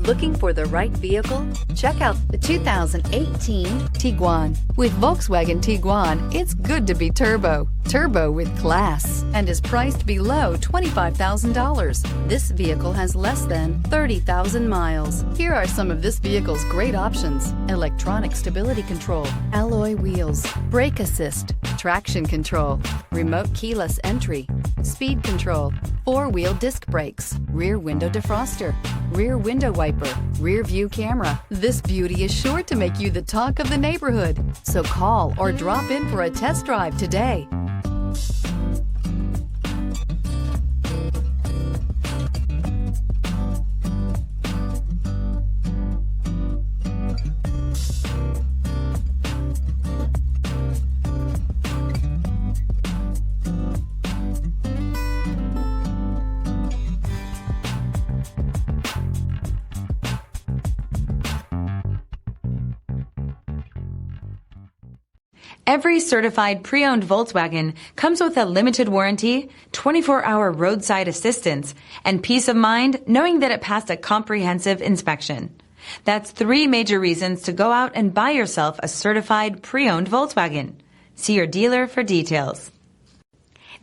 Looking for the right vehicle? Check out the 2018 Tiguan. With Volkswagen Tiguan, it's good to be turbo. Turbo with class, and is priced below $25,000. This vehicle has less than 30,000 miles. Here are some of this vehicle's great options: electronic stability control, alloy wheels, brake assist, traction control, remote keyless entry, speed control, four-wheel disc brakes, rear window defroster, rear window wiper, rear view camera. This beauty is sure to make you the talk of the neighborhood. So call or drop in for a test drive today. Every certified pre-owned Volkswagen comes with a limited warranty, 24-hour roadside assistance, and peace of mind knowing that it passed a comprehensive inspection. That's 3 major reasons to go out and buy yourself a certified pre-owned Volkswagen. See your dealer for details.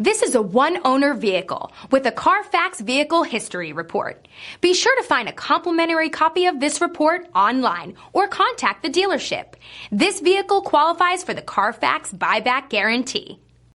This is a one-owner vehicle with a CARFAX Vehicle History Report. Be sure to find a complimentary copy of this report online or contact the dealership. This vehicle qualifies for the CARFAX Buyback Guarantee.